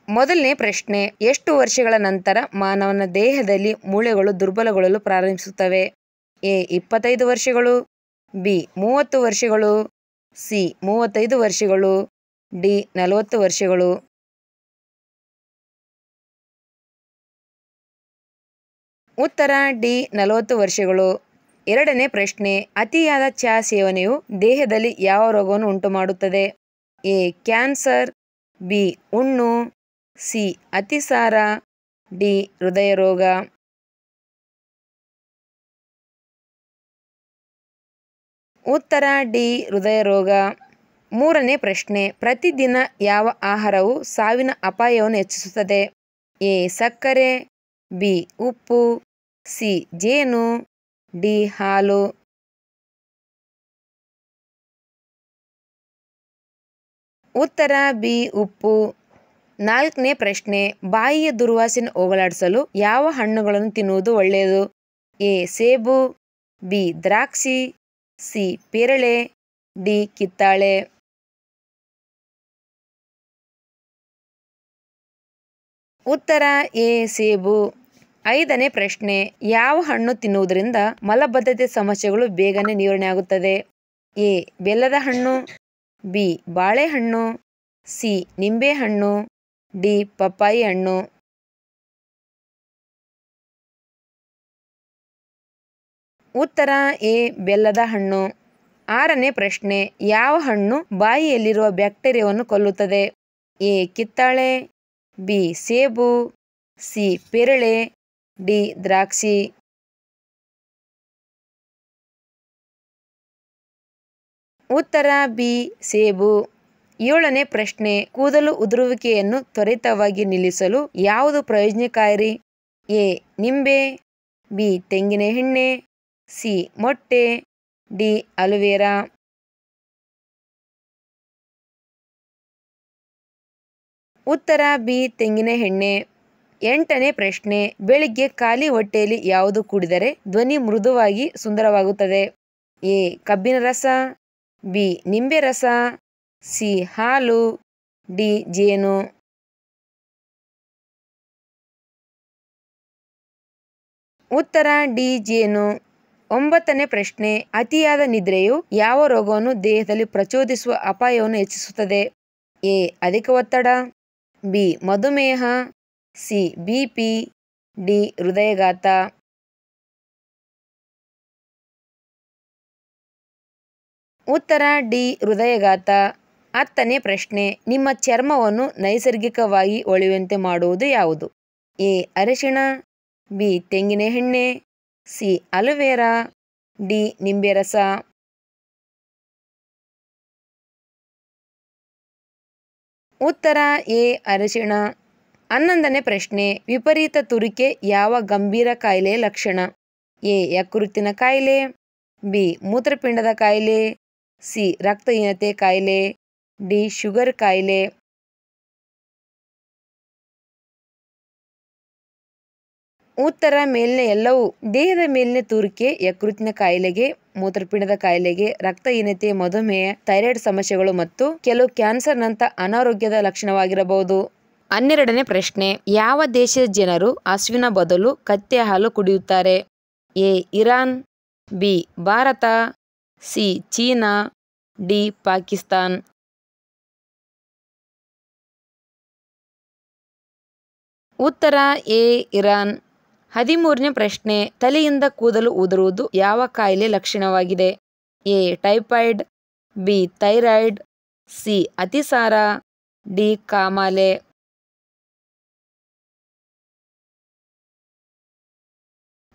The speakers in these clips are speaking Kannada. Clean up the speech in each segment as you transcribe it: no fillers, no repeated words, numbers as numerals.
ಮೊದಲನೇ ಪ್ರಶ್ನೆ, ಎಷ್ಟು ವರ್ಷಗಳ ನಂತರ ಮಾನವನ ದೇಹದಲ್ಲಿ ಮೂಳೆಗಳು ದುರ್ಬಲಗೊಳ್ಳಲು ಪ್ರಾರಂಭಿಸುತ್ತವೆ? ಎ 25 ವರ್ಷಗಳು, ಬಿ 30 ವರ್ಷಗಳು, ಸಿ 35 ವರ್ಷಗಳು, ಡಿ 40 ವರ್ಷಗಳು. ಉತ್ತರ ಡಿ 40 ವರ್ಷಗಳು. ಎರಡನೇ ಪ್ರಶ್ನೆ, ಅತಿಯಾದ ಚಹಾ ಸೇವನೆಯು ದೇಹದಲ್ಲಿ ಯಾವ ರೋಗವನ್ನು ಉಂಟುಮಾಡುತ್ತದೆ? ಎ ಕ್ಯಾನ್ಸರ್, ಬಿ ಹುಣ್ಣು, ಸಿ ಅತಿಸಾರ, ಡಿ ಹೃದಯ ರೋಗ. ಉತ್ತರ ಡಿ ಹೃದಯ ರೋಗ. ಮೂರನೇ ಪ್ರಶ್ನೆ, ಪ್ರತಿದಿನ ಯಾವ ಆಹಾರವು ಸಾವಿನ ಅಪಾಯವನ್ನು ಹೆಚ್ಚಿಸುತ್ತದೆ? ಎ ಸಕ್ಕರೆ, ಬಿ ಉಪ್ಪು, ಸಿ ಜೇನು, ಡಿ ಹಾಲು. ಉತ್ತರ ಬಿ ಉಪ್ಪು. ನಾಲ್ಕನೇ ಪ್ರಶ್ನೆ, ಬಾಯಿಯ ದುರ್ವಾಸನೆ ಹೋಗಲಾಡಿಸಲು ಯಾವ ಹಣ್ಣುಗಳನ್ನು ತಿನ್ನುವುದು ಒಳ್ಳೆಯದು? ಎ ಸೇಬು, ಬಿ ದ್ರಾಕ್ಷಿ, ಸಿ ಪೇರಳೆ, ಡಿ ಕಿತ್ತಳೆ. ಉತ್ತರ ಎ ಸೇಬು. ಐದನೇ ಪ್ರಶ್ನೆ, ಯಾವ ಹಣ್ಣು ತಿನ್ನುವುದರಿಂದ ಮಲಬದ್ಧತೆ ಸಮಸ್ಯೆಗಳು ಬೇಗನೆ ನಿವಾರಣೆ ಆಗುತ್ತದೆ? ಎ ಬೆಲ್ಲದ ಹಣ್ಣು, ಬಿ ಬಾಳೆಹಣ್ಣು, ಸಿ ನಿಂಬೆಹಣ್ಣು, ಡಿ ಪಪ್ಪಾಯಿ ಹಣ್ಣು. ಉತ್ತರ ಎ ಬೆಲ್ಲದ ಹಣ್ಣು. ಆರನೇ ಪ್ರಶ್ನೆ, ಯಾವ ಹಣ್ಣು ಬಾಯಿಯಲ್ಲಿರುವ ಬ್ಯಾಕ್ಟೀರಿಯಾವನ್ನು ಕೊಲ್ಲುತ್ತದೆ? ಎ ಕಿತ್ತಳೆ, ಬಿ ಸೇಬು, ಸಿ ಪೇರಳೆ, ಡಿ ದ್ರಾಕ್ಷಿ. ಉತ್ತರ ಬಿ ಸೇಬು. ಏಳನೇ ಪ್ರಶ್ನೆ, ಕೂದಲು ಉದುರುವಿಕೆಯನ್ನು ತ್ವರಿತವಾಗಿ ನಿಲ್ಲಿಸಲು ಯಾವುದು ಪ್ರಯೋಜನಕಾರಿ? ಎ ನಿಂಬೆ, ಬಿ ತೆಂಗಿನ ಎಣ್ಣೆ, ಸಿ ಮೊಟ್ಟೆ, ಡಿ ಅಲೋವೆರಾ. ಉತ್ತರ ಬಿ ತೆಂಗಿನ ಎಣ್ಣೆ. ಎಂಟನೇ ಪ್ರಶ್ನೆ, ಬೆಳಿಗ್ಗೆ ಖಾಲಿ ಹೊಟ್ಟೆಯಲ್ಲಿ ಯಾವುದು ಕುಡಿದರೆ ಧ್ವನಿ ಮೃದುವಾಗಿ ಸುಂದರವಾಗುತ್ತದೆ? ಎ ಕಬ್ಬಿನ ರಸ, ಬಿ ನಿಂಬೆ ರಸ, ಸಿ ಹಾಲು, ಡಿ ಜೇನು. ಉತ್ತರ ಡಿ ಜೇನು. ಒಂಬತ್ತನೇ ಪ್ರಶ್ನೆ, ಅತಿಯಾದ ನಿದ್ರೆಯು ಯಾವ ರೋಗವನ್ನು ದೇಹದಲ್ಲಿ ಪ್ರಚೋದಿಸುವ ಅಪಾಯವನ್ನು ಹೆಚ್ಚಿಸುತ್ತದೆ? ಎ ಅಧಿಕ ಒತ್ತಡ, ಬಿ ಮಧುಮೇಹ, ಸಿ ಬಿಪಿ, ಡಿ ಹೃದಯಾಘಾತ. ಉತ್ತರ ಡಿ ಹೃದಯಾಘಾತ. ಹತ್ತನೇ ಪ್ರಶ್ನೆ, ನಿಮ್ಮ ಚರ್ಮವನ್ನು ನೈಸರ್ಗಿಕವಾಗಿ ಹೊಳೆಯುವಂತೆ ಮಾಡುವುದು ಯಾವುದು? ಎ ಅರಿಶಿಣ, ಬಿ ತೆಂಗಿನ ಎಣ್ಣೆ, ಸಿ ಅಲೋವೆರಾ, ಡಿ ನಿಂಬೆ ರಸ. ಉತ್ತರ ಎ ಅರಿಶಿಣ. ಹನ್ನೊಂದನೇ ಪ್ರಶ್ನೆ, ವಿಪರೀತ ತುರಿಕೆ ಯಾವ ಗಂಭೀರ ಕಾಯಿಲೆಯ ಲಕ್ಷಣ? ಎ ಯಕೃತ್ತಿನ ಕಾಯಿಲೆ, ಬಿ ಮೂತ್ರಪಿಂಡದ ಕಾಯಿಲೆ, ಸಿ ರಕ್ತಹೀನತೆ ಕಾಯಿಲೆ, ಡಿ ಶುಗರ್ ಕಾಯಿಲೆ. ಉತ್ತರ ಮೇಲಿನ ಎಲ್ಲವೂ. ದೇಹದ ಮೇಲಿನ ತುರಿಕೆ ಯಕೃತ್ತಿನ ಕಾಯಿಲೆಗೆ, ಮೂತ್ರಪಿಂಡದ ಕಾಯಿಲೆಗೆ, ರಕ್ತಹೀನತೆ, ಮಧುಮೇಹ, ಥೈರಾಯ್ಡ್ ಸಮಸ್ಯೆಗಳು ಮತ್ತು ಕೆಲವು ಕ್ಯಾನ್ಸರ್ನಂಥ ಅನಾರೋಗ್ಯದ ಲಕ್ಷಣವಾಗಿರಬಹುದು. 12ನೇ ಪ್ರಶ್ನೆ, ಯಾವ ದೇಶದ ಜನರು ಹಸುವಿನ ಬದಲು ಕತ್ತೆ ಹಾಲು ಕುಡಿಯುತ್ತಾರೆ? A Iran, B Bharat, C China, D Pakistan. ಉತ್ತರ ಎ ಇರಾನ್. 13ನೇ ಪ್ರಶ್ನೆ, ತಲೆಯಿಂದ ಕೂದಲು ಉದುರುವುದು ಯಾವ ಕಾಯಿಲೆ ಲಕ್ಷಣವಾಗಿದೆ? A typhoid, B thyroid, C ಅತಿಸಾರ, ಡಿ ಕಾಮಾಲೆ.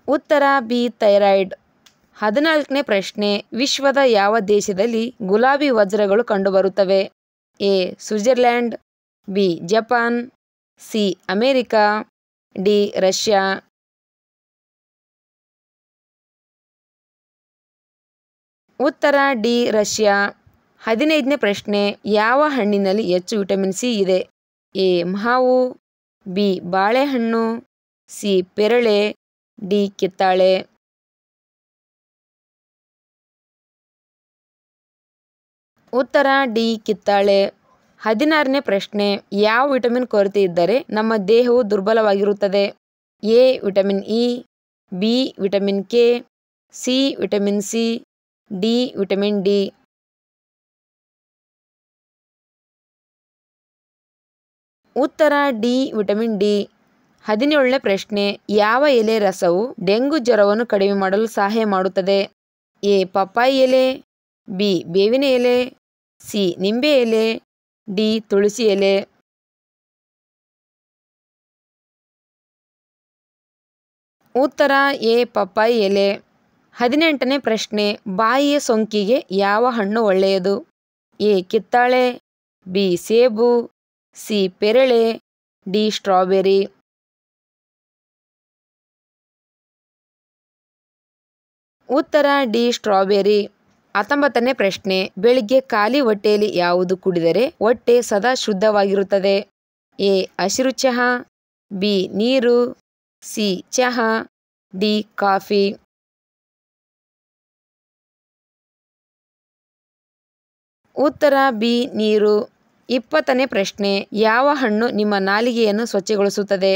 ಉತ್ತರ ಬಿ ಥೈರಾಯ್ಡ್. 14ನೇ ಪ್ರಶ್ನೆ, ವಿಶ್ವದ ಯಾವ ದೇಶದಲ್ಲಿ ಗುಲಾಬಿ ವಜ್ರಗಳು ಕಂಡುಬರುತ್ತವೆ? A Switzerland, B Japan, C America, D Russia. ಉತ್ತರ ಡಿ ರಷ್ಯಾ. 15ನೇ ಪ್ರಶ್ನೆ, ಯಾವ ಹಣ್ಣಿನಲ್ಲಿ ಹೆಚ್ಚು ವಿಟಮಿನ್ ಸಿ ಇದೆ? ಎ ಮಾವು, ಬಿ ಬಾಳೆಹಣ್ಣು, ಸಿ ಪೇರಳೆ, ಡಿ ಕಿತ್ತಳೆ. ಉತ್ತರ ಡಿ ಕಿತ್ತಳೆ. 16ನೇ ಪ್ರಶ್ನೆ, ಯಾವ ವಿಟಮಿನ್ ಕೊರತೆ ಇದ್ದರೆ ನಮ್ಮ ದೇಹವು ದುರ್ಬಲವಾಗಿರುತ್ತದೆ? A vitamin E, B vitamin K, C vitamin C, D vitamin D. ಉತ್ತರ ಡಿ ವಿಟಮಿನ್ ಡಿ. 17ನೇ ಪ್ರಶ್ನೆ, ಯಾವ ಎಲೆ ರಸವು ಡೆಂಗು ಜ್ವರವನ್ನು ಕಡಿಮೆ ಮಾಡಲು ಸಹಾಯ ಮಾಡುತ್ತದೆ? ಎ ಪಪ್ಪಾಯಿ ಎಲೆ, ಬಿ ಬೇವಿನ ಎಲೆ, ಸಿ ನಿಂಬೆ ಎಲೆ, ಡಿ ತುಳಸಿ ಎಲೆ. ಉತ್ತರ ಎ ಪಪ್ಪಾಯಿ ಎಲೆ. 18ನೇ ಪ್ರಶ್ನೆ, ಬಾಯಿಯ ಸೋಂಕಿಗೆ ಯಾವ ಹಣ್ಣು ಒಳ್ಳೆಯದು? ಎ ಕಿತ್ತಳೆ, ಬಿ ಸೇಬು, ಸಿ ಪೇರಳೆ, ಡಿ ಸ್ಟ್ರಾಬೆರಿ. ಉತ್ತರ ಡಿ ಸ್ಟ್ರಾಬೆರಿ. 19ನೇ ಪ್ರಶ್ನೆ, ಬೆಳಿಗ್ಗೆ ಖಾಲಿ ಹೊಟ್ಟೆಯಲ್ಲಿ ಯಾವುದು ಕುಡಿದರೆ ಹೊಟ್ಟೆ ಸದಾ ಶುದ್ಧವಾಗಿರುತ್ತದೆ? ಎ ಹಸಿರು ಚಹಾ, ಬಿ ನೀರು, ಸಿ ಚಹಾ, ಡಿ ಕಾಫಿ. ಉತ್ತರ ಬಿ ನೀರು. 20ನೇ ಪ್ರಶ್ನೆ, ಯಾವ ಹಣ್ಣು ನಿಮ್ಮ ನಾಲಿಗೆಯನ್ನು ಸ್ವಚ್ಛಗೊಳಿಸುತ್ತದೆ?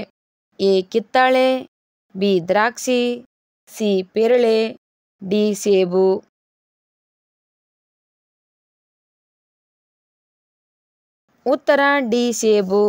ಎ ಕಿತ್ತಳೆ, ಬಿ ದ್ರಾಕ್ಷಿ, ಸಿ ಪೇರಳೆ, ಡಿ ಸೇಬು. ಉತ್ತರ ಡಿ ಸೇಬು.